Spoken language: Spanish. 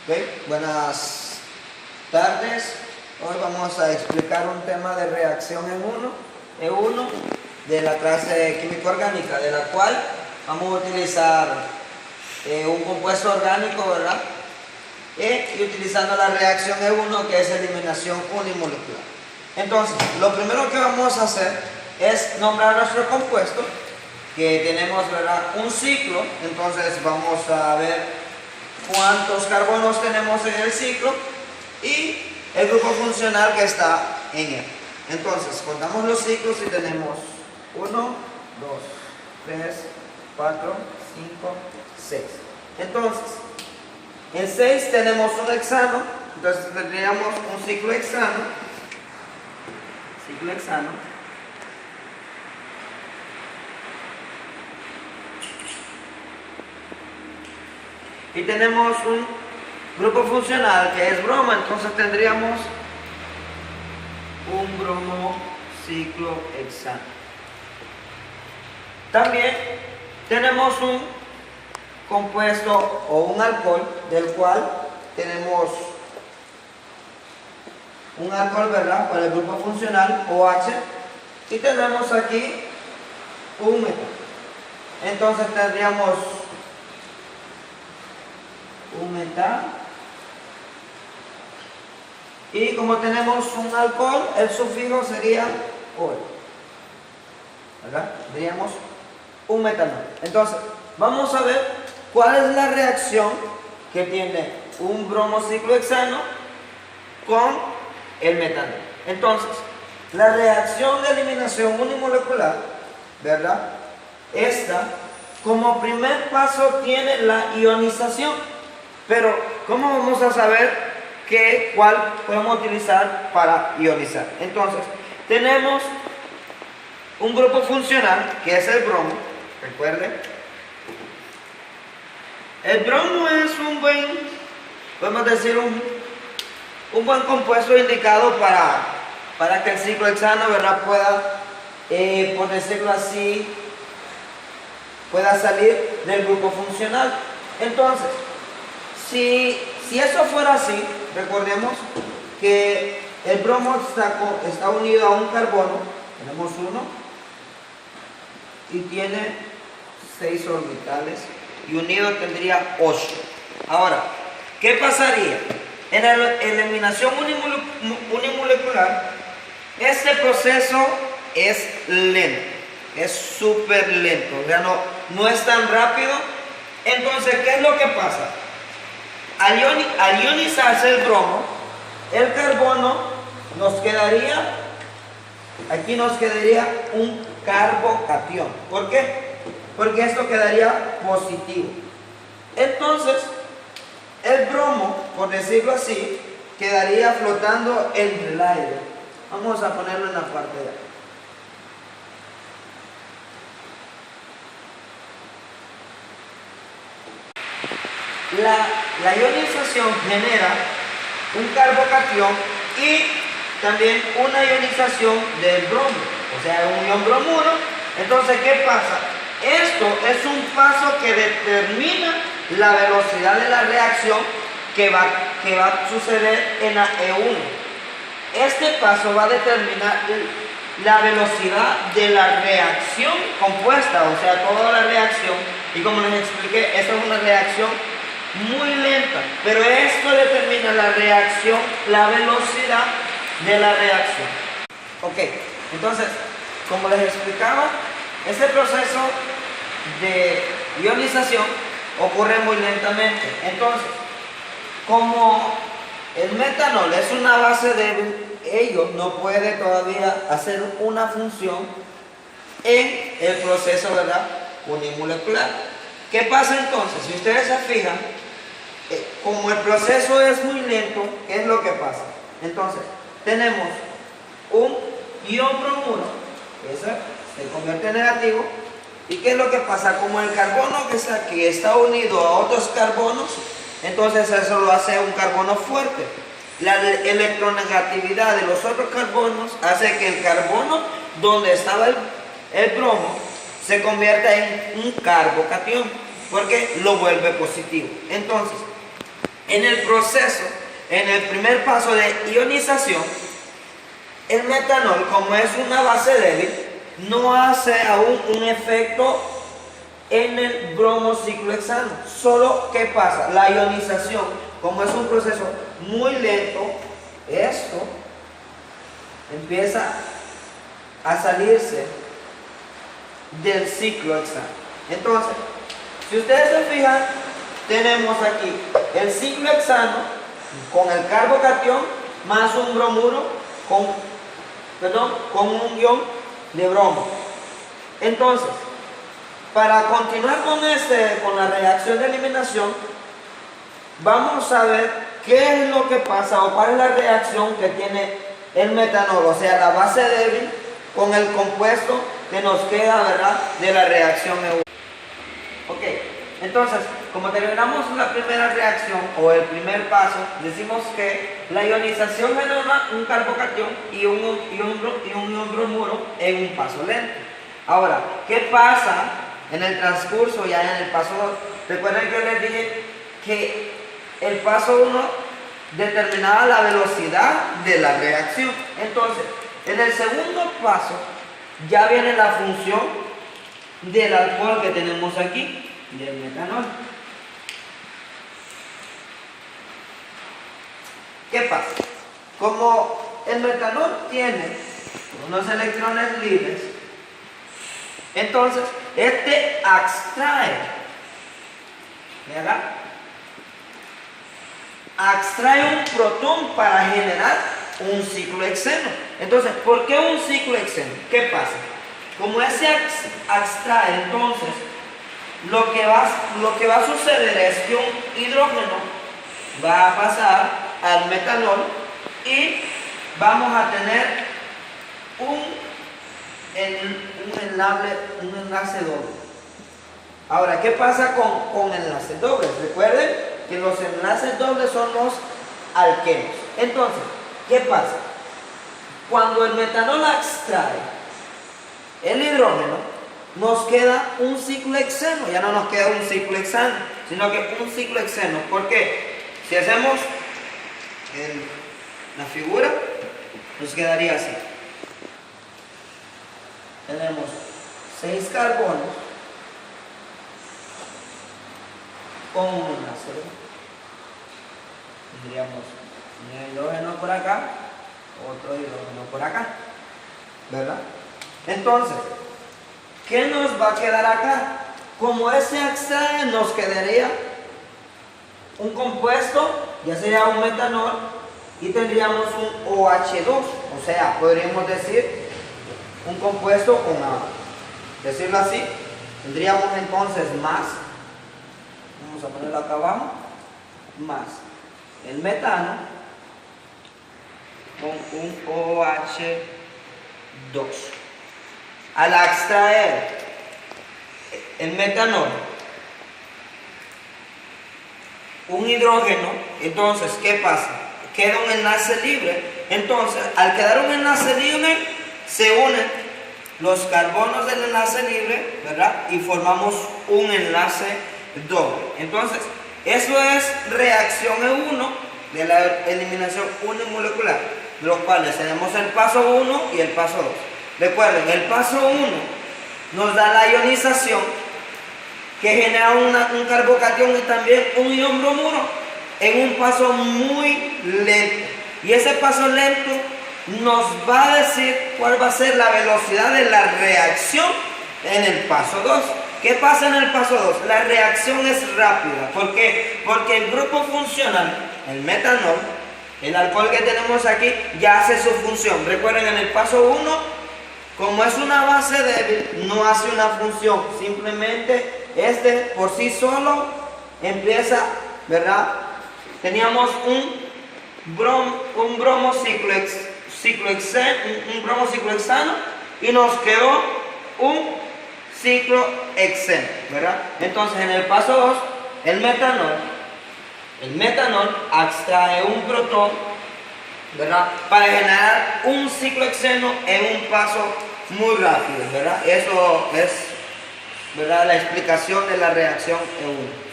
Okay. Buenas tardes. Hoy vamos a explicar un tema de reacción en uno de la clase química orgánica, de la cual vamos a utilizar un compuesto orgánico, ¿verdad? Y utilizando la reacción E1, que es eliminación unimolecular. Entonces, lo primero que vamos a hacer es nombrar nuestro compuesto, que tenemos, ¿verdad?, un ciclo. Entonces vamos a ver cuántos carbonos tenemos en el ciclo y el grupo funcional que está en él. Entonces, contamos los ciclos y tenemos 1, 2, 3, 4, 5, 6. Entonces, en 6 tenemos un hexano, entonces tendríamos un ciclo hexano. Y tenemos un grupo funcional que es bromo, entonces tendríamos un bromo ciclo hexano. También tenemos un compuesto o un alcohol, del cual tenemos un alcohol, ¿verdad?, para el grupo funcional OH, y tenemos aquí un metal. Entonces tendríamos un metal, y como tenemos un alcohol, el sufijo sería ol, ¿verdad? Diríamos un metanol. Entonces vamos a ver cuál es la reacción que tiene un bromociclo hexano con el metanol. Entonces, la reacción de eliminación unimolecular, ¿verdad?, esta como primer paso tiene la ionización. Pero, ¿cómo vamos a saber cuál podemos utilizar para ionizar? Entonces, tenemos un grupo funcional, que es el bromo. Recuerden, el bromo es podemos decir, un buen compuesto indicado para que el ciclo hexano, ¿verdad?, pueda, por decirlo así, pueda salir del grupo funcional. Entonces, si eso fuera así, recordemos que el bromo está unido a un carbono. Tenemos uno y tiene 6 orbitales, y unido tendría 8. Ahora, ¿qué pasaría? En la eliminación unimolecular, este proceso es lento, es súper lento, o sea, no es tan rápido. Entonces, ¿qué es lo que pasa? Al ionizarse el bromo, el carbono aquí nos quedaría un carbocatión. ¿Por qué? Porque esto quedaría positivo. Entonces, el bromo, por decirlo así, quedaría flotando entre el aire. Vamos a ponerlo en la parte de aquí. La ionización genera un carbocatión y también una ionización del bromo, o sea, un ion bromuro. Entonces, ¿qué pasa? Esto es un paso que determina la velocidad de la reacción que va a suceder en la E1. Este paso va a determinar la velocidad de la reacción compuesta, o sea, toda la reacción. Y como les expliqué, esto es una reacción muy lenta, pero esto determina la reacción, la velocidad de la reacción. Ok, entonces, como les explicaba, este proceso de ionización ocurre muy lentamente. Entonces, como el metanol es una base débil, ello no puede todavía hacer una función en el proceso, ¿verdad?, unimolecular. ¿Qué pasa entonces? Si ustedes se fijan, como el proceso es muy lento, ¿qué es lo que pasa? Entonces, tenemos un ion bromuro, que se convierte en negativo. ¿Y qué es lo que pasa? Como el carbono que está aquí está unido a otros carbonos, entonces eso lo hace un carbono fuerte. La electronegatividad de los otros carbonos hace que el carbono donde estaba el bromo se convierta en un carbocatión, porque lo vuelve positivo. Entonces, En el proceso, en el primer paso de ionización, el metanol, como es una base débil, no hace aún un efecto en el bromociclohexano. Solo, ¿qué pasa? La ionización, como es un proceso muy lento, esto empieza a salirse del ciclohexano. Entonces, si ustedes se fijan, tenemos aquí el ciclohexano con el carbocatión más un bromuro con un ion de bromo. Entonces, para continuar con la reacción de eliminación, vamos a ver qué es lo que pasa o cuál es la reacción que tiene el metanol, o sea, la base débil con el compuesto que nos queda, ¿verdad?, de la reacción EU. Ok, entonces, como terminamos la primera reacción o el primer paso, decimos que la ionización genera un carbocatión y un ion bromuro en un paso lento. Ahora, ¿qué pasa en el transcurso ya en el paso 2? Recuerden que les dije que el paso 1 determinaba la velocidad de la reacción. Entonces, en el segundo paso ya viene la función del alcohol que tenemos aquí, del metanol. ¿Qué pasa? Como el metanol tiene unos electrones libres, entonces este extrae, ¿verdad?, extrae un protón para generar un ciclohexeno. Entonces, ¿por qué un ciclohexeno? ¿Qué pasa? Como ese extrae, entonces, lo que va a suceder es que un hidrógeno va a pasar al metanol y vamos a tener un enlace doble. Ahora, ¿qué pasa con enlaces dobles? Recuerden que los enlaces dobles son los alquenos. Entonces, ¿qué pasa? Cuando el metanol extrae el hidrógeno, nos queda un ciclohexeno. Ya no nos queda un ciclohexano, sino que un ciclohexeno. ¿Por qué? Si hacemos la figura, nos quedaría así. Tenemos 6 carbonos con un enlace. Tendríamos un hidrógeno por acá, otro hidrógeno por acá, ¿verdad? Entonces, ¿qué nos va a quedar acá? Como ese extrae, nos quedaría un compuesto, ya sería un metanol, y tendríamos un OH2, o sea, podríamos decir un compuesto con agua. Decirlo así, tendríamos entonces más, vamos a ponerlo acá abajo, más el metano con un OH2. Al extraer el metanol, un hidrógeno, entonces, ¿qué pasa? Queda un enlace libre. Entonces, al quedar un enlace libre, se unen los carbonos del enlace libre, ¿verdad?, y formamos un enlace doble. Entonces, eso es reacción E1 de la eliminación unimolecular, de los cuales tenemos el paso 1 y el paso 2. Recuerden, el paso 1 nos da la ionización, que genera un carbocatión y también un ion bromuro en un paso muy lento. Y ese paso lento nos va a decir cuál va a ser la velocidad de la reacción en el paso 2. ¿Qué pasa en el paso 2? La reacción es rápida. ¿Por qué? Porque el grupo funcional, el metanol, el alcohol que tenemos aquí, ya hace su función. Recuerden, en el paso 1, como es una base débil, no hace una función. Simplemente por sí solo empieza, ¿verdad? Teníamos un bromociclohexano y nos quedó un ciclohexeno, ¿verdad? Entonces, en el paso 2, el metanol extrae un protón, ¿verdad?, para generar un ciclohexeno en un paso muy rápido, ¿verdad? Eso es, ¿verdad?, la explicación de la reacción E1.